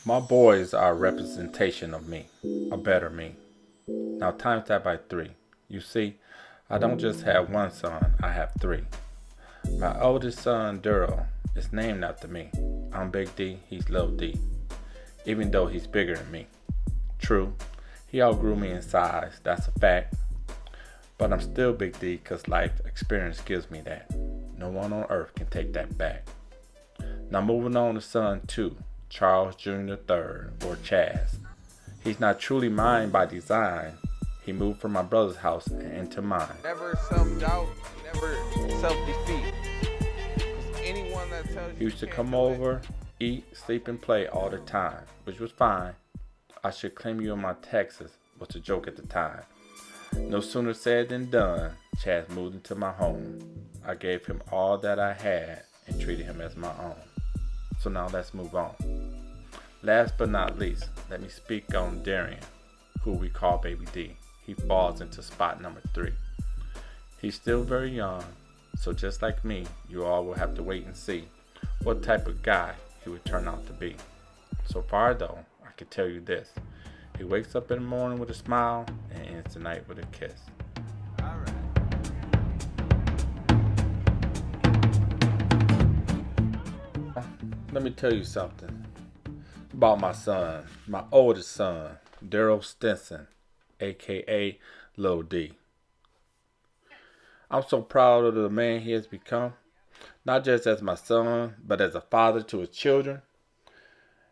My boys are a representation of me, a better me. Now times that by three. You see, I don't just have one son, I have three. My oldest son, Darrel, is named after me. I'm Big D, he's Little D, even though he's bigger than me. True, he outgrew me in size, that's a fact. But I'm still Big D because life experience gives me that. No one on earth can take that back. Now moving on to son 2, Charles Jr. III, or Chaz. He's not truly mine by design. He moved from my brother's house and into mine. Never self-doubt, never self-defeat. Because anyone that tells you He used to you come can't do it, over, eat, sleep, and play all the time, which was fine. I should claim you in my taxes was a joke at the time. No sooner said than done, Chaz moved into my home. I gave him all that I had and treated him as my own. So now let's move on. Last but not least, let me speak on Darian, who we call Baby D. He falls into spot number 3. He's still very young, so just like me, you all will have to wait and see what type of guy he would turn out to be. So far though, I can tell you this. He wakes up in the morning with a smile and ends the night with a kiss. alright. Let me tell you something about my son, my oldest son, Darrel Stinson, aka Lil D. I'm so proud of the man he has become, not just as my son, but as a father to his children,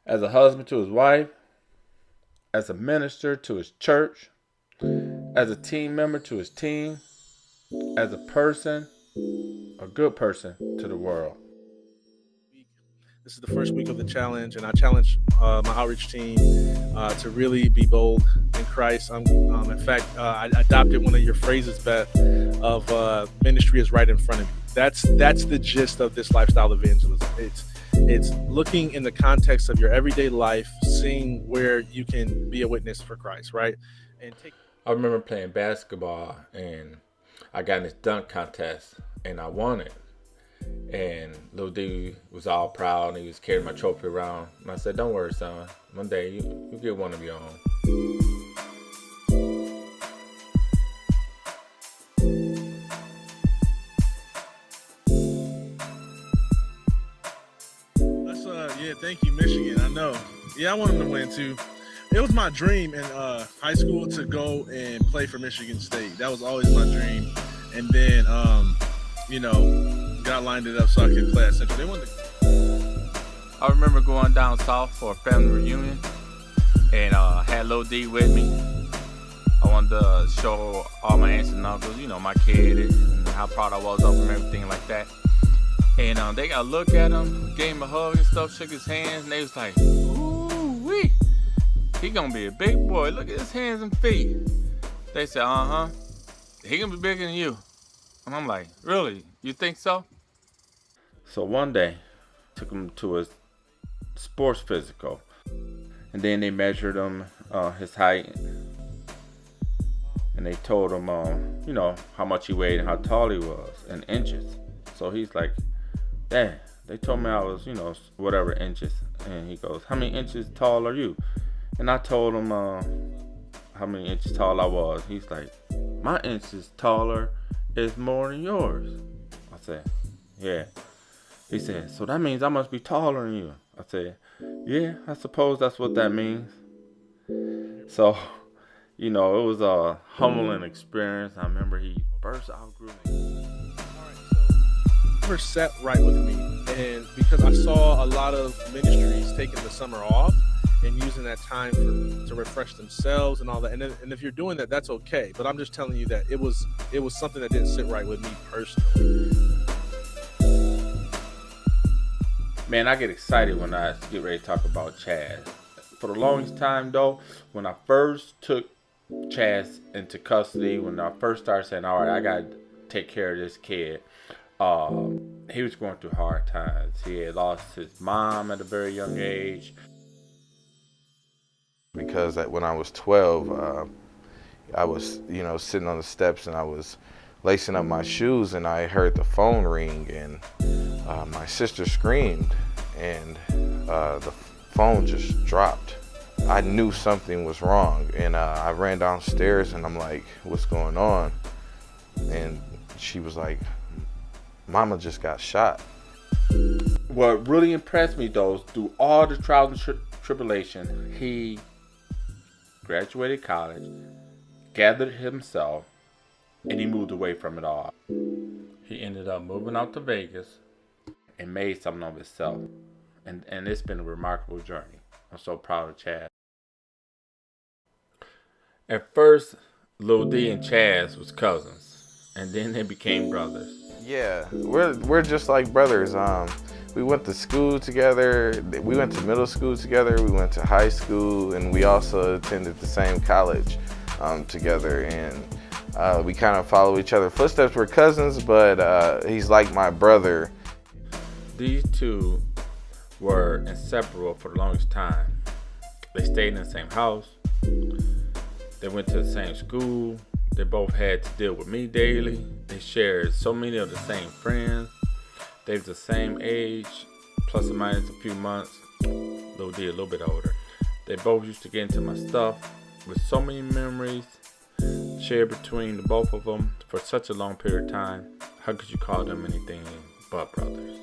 as a husband to his wife, as a minister to his church, as a team member to his team, as a person, a good person to the world. This is the first week of the challenge, and I challenge my outreach team to really be bold in Christ. In fact, I adopted one of your phrases, Beth, of ministry is right in front of you. That's the gist of this lifestyle evangelism. It's looking in the context of your everyday life, seeing where you can be a witness for Christ, right? And I remember playing basketball and I got in this dunk contest and I won it. And Lil D was all proud and he was carrying my trophy around. And I said, don't worry, son. One day you get one of your own. Yeah, thank you, Michigan. I know. Yeah, I want them to win too. It was my dream in high school to go and play for Michigan State. That was always my dream. And then, God lined it up so I could play at Central. They won I remember going down south for a family reunion and had Lil D with me. I wanted to show all my aunts and uncles, my kid and how proud I was of him and everything like that. And they got to look at him, gave him a hug and stuff, shook his hands, and they was like, ooh-wee, he gonna be a big boy. Look at his hands and feet. They said, he gonna be bigger than you. And I'm like, really? You think so? So one day, took him to a sports physical, and then they measured him, his height, and they told him, how much he weighed and how tall he was in inches. So he's like, Dad, they told me I was, whatever inches. And he goes, how many inches tall are you? And I told him how many inches tall I was. He's like, my inches taller is more than yours. I said, yeah. He said, so that means I must be taller than you. I said, yeah, I suppose that's what that means. So, it was a humbling experience. I remember he first outgrew me. never set right with me, and because I saw a lot of ministries taking the summer off and using that time to refresh themselves and all that, and if you're doing that, that's okay, but I'm just telling you that it was something that didn't sit right with me personally. Man, I get excited when I get ready to talk about Chaz. For the longest time though, when I first took Chaz into custody, when I first started saying, all right, I gotta take care of this kid, he was going through hard times. He had lost his mom at a very young age. Because when I was 12, I was, sitting on the steps and I was lacing up my shoes and I heard the phone ring and my sister screamed and the phone just dropped. I knew something was wrong, and I ran downstairs and I'm like, what's going on? And she was like, Mama just got shot. What really impressed me though is through all the trials and tribulation, he graduated college, gathered himself, and he moved away from it all. He ended up moving out to Vegas and made something of himself. And it's been a remarkable journey. I'm so proud of Chad. At first, Lil D and Chaz was cousins, and then they became brothers. Yeah, we're just like brothers. We went to school together. We went to middle school together. We went to high school, and we also attended the same college together. And we kind of follow each other's footsteps. We're cousins, but he's like my brother. These two were inseparable for the longest time. They stayed in the same house. They went to the same school. They both had to deal with me daily. They shared so many of the same friends. They were the same age, plus or minus a few months. Lil D a little bit older. They both used to get into my stuff with so many memories shared between the both of them for such a long period of time. How could you call them anything but brothers?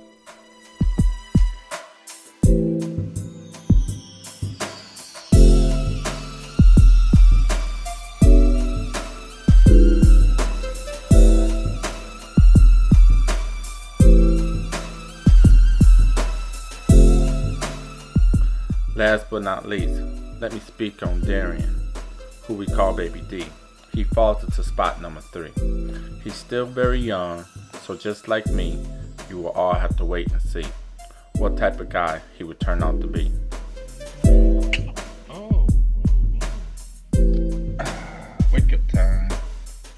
Last but not least, let me speak on Darian, who we call Baby D. He falls into spot number 3. He's still very young, so just like me, you will all have to wait and see what type of guy he would turn out to be. Wake up time.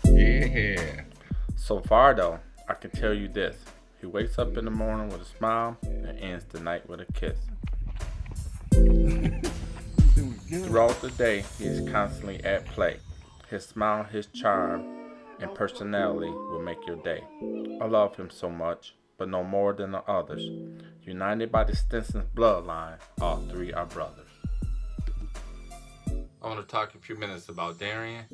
Yeah. So far though, I can tell you this. He wakes up in the morning with a smile and ends the night with a kiss. Throughout the day, he is constantly at play. His smile, his charm, and personality will make your day. I love him so much, but no more than the others. United by the Stinson's bloodline, all 3 are brothers. I want to talk a few minutes about Darian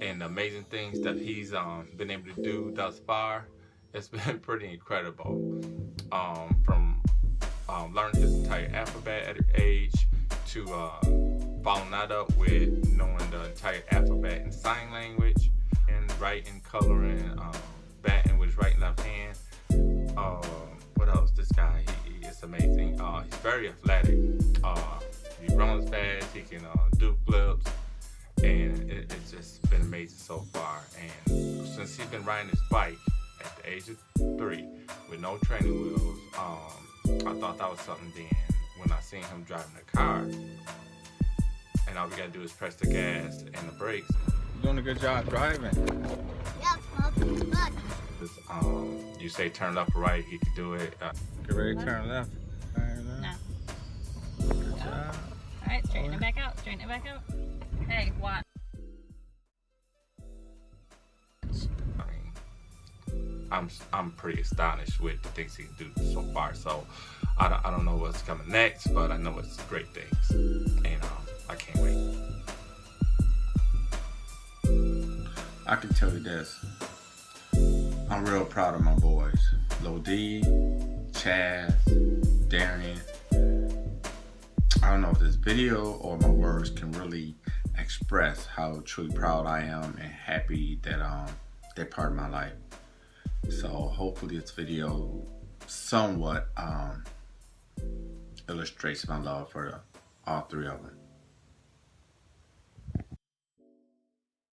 and the amazing things that he's been able to do thus far. It's been pretty incredible. From learning his entire alphabet at an age to following that up with knowing the entire alphabet in sign language and writing, coloring, batting with his right and left hand. What else? This guy, he is amazing. He's very athletic. He runs fast. He can do flips, and it's just been amazing so far. And since he's been riding his bike at the age of 3 with no training wheels, I thought that was something then when I seen him driving the car. And all we gotta do is press the gas and the brakes. You're doing a good job driving. Yeah, look. You say turn left or right, he can do it. Get ready to turn left. No. Good job. Alright, straighten it back out. Straighten it back out. Hey, what? I'm pretty astonished with the things he can do so far. So I don't know what's coming next, but I know it's great things, and I can't wait. I can tell you this. I'm real proud of my boys. Lil D, Chaz, Darian. I don't know if this video or my words can really express how truly proud I am and happy that they're part of my life. So hopefully this video somewhat illustrates my love for all 3 of them.